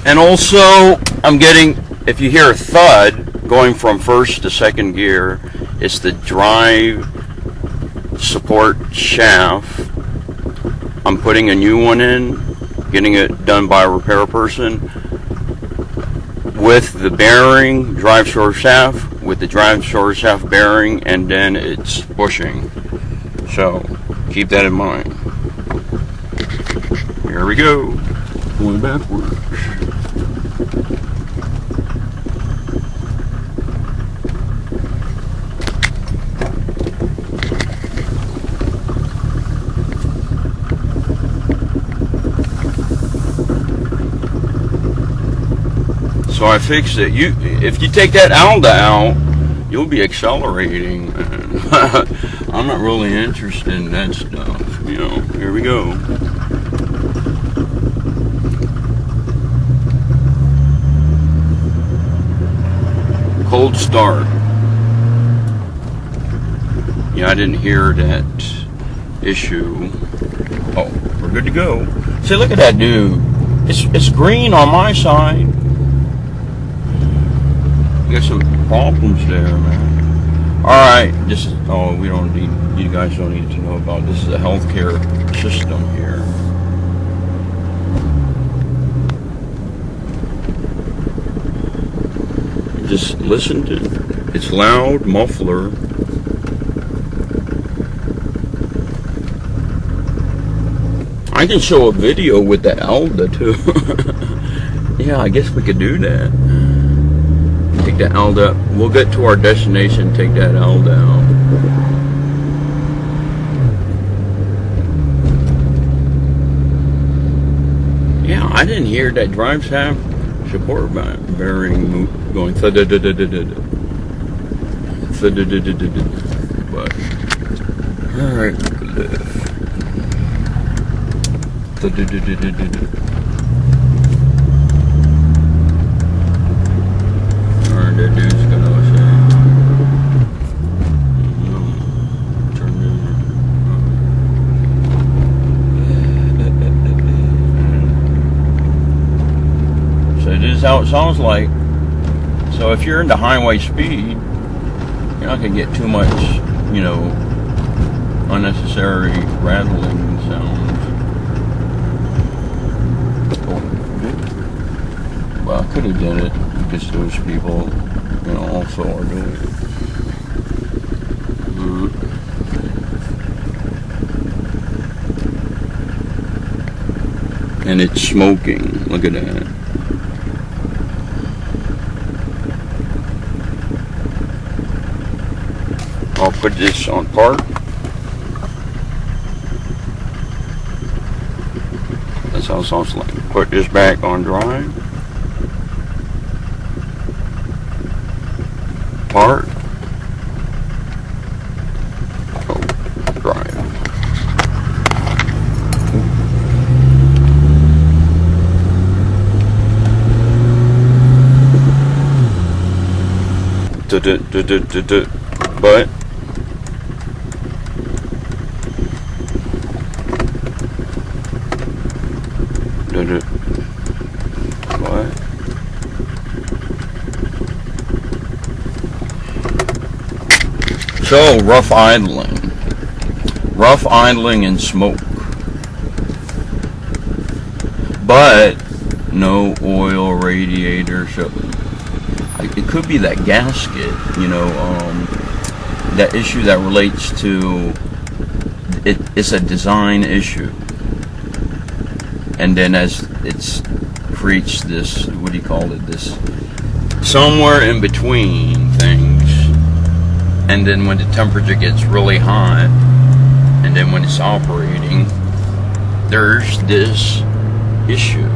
And also, I'm getting, if you hear a thud going from first to second gear, it's the drive support shaft. I'm putting a new one in, getting it done by a repair person with the bearing, drive short shaft, with the drive short shaft bearing, and then it's bushing. So, keep that in mind. Here we go. Going backwards. So I fixed it. If you take that ALDA out, you'll be accelerating. I'm not really interested in that stuff. You know, here we go. Cold start. Yeah, I didn't hear that issue. Oh, we're good to go. See, look at that dude. It's green on my side. Got some problems there, man. Alright, this is, oh, we don't need, you guys don't need to know about this. Is a healthcare system here. Just listen to it. It's loud, muffler. I can show a video with the ALDA too. Yeah, I guess we could do that. Take the ALDA. We'll get to our destination. Take that ALDA out. Yeah, I didn't hear that drive shaft support bearing going thud. But all right, that dude's gonna say, turn so this is how it sounds like. So if you're into highway speed, you're not gonna get too much, you know, unnecessary rattling sounds. Well, I could have done it because those people, you know, also are doing it. And it's smoking. Look at that. I'll put this on park. That's how it sounds like. Put this back on drive. Park. Oh, drive. But what? So, rough idling and smoke, but no oil radiator. So it could be that gasket, you know, that issue that relates to it. It's a design issue, and then as it's reached this, what do you call it? This somewhere in between things. And then when the temperature gets really hot, and then when it's operating, there's this issue.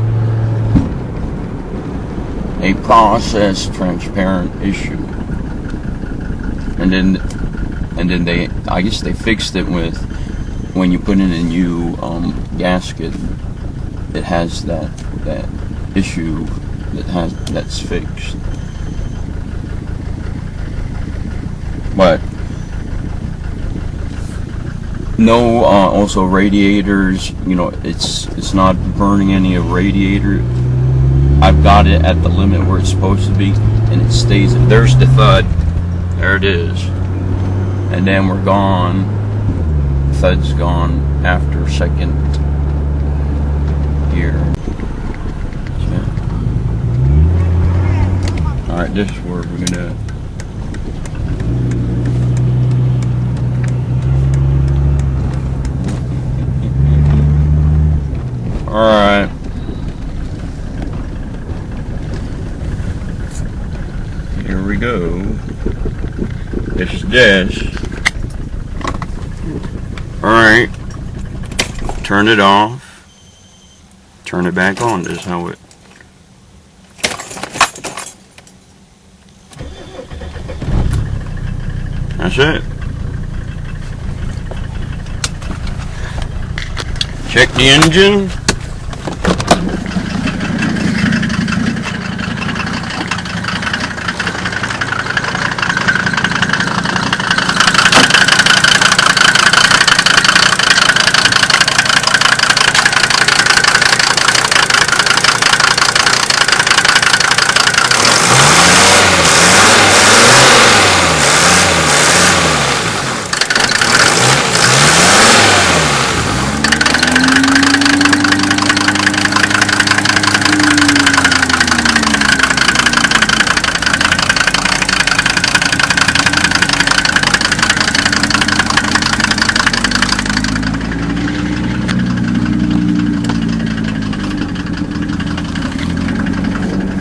A process transparent issue. And then they, I guess they fixed it with, when you put in a new gasket, it has that issue that's fixed. But no, also radiators. You know, it's not burning any of radiator. I've got it at the limit where it's supposed to be, and it stays. There's the thud. There it is. And then we're gone. Thud's gone after second gear. Alright, this is where we're gonna. Alright. Here we go. This is this. Alright. Turn it off. Turn it back on. This is how it. That's it. Check the engine.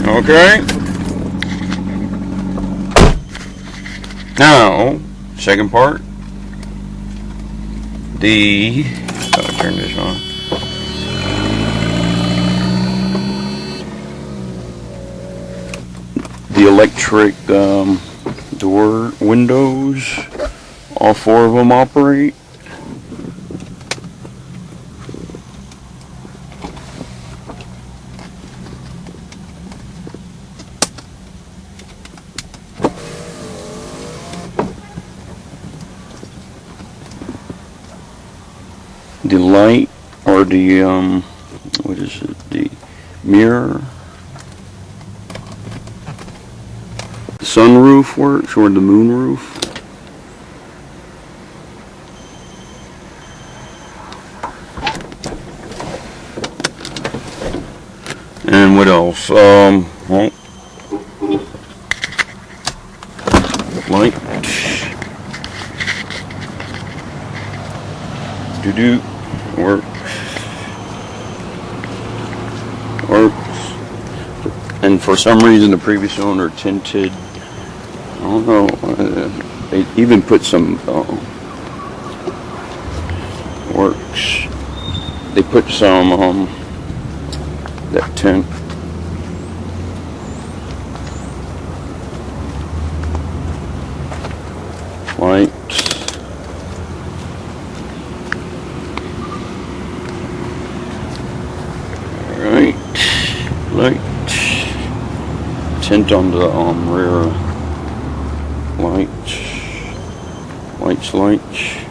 Okay. Now, second part. Turn this on. The electric door windows. All four of them operate. The light, or the what is it? The mirror. The sunroof works, or the moonroof. And what else? Well, light. Do works. And for some reason the previous owner tinted, I don't know, they even put some works. They put some that tint. Light. Light, tint on the rear lights, lights.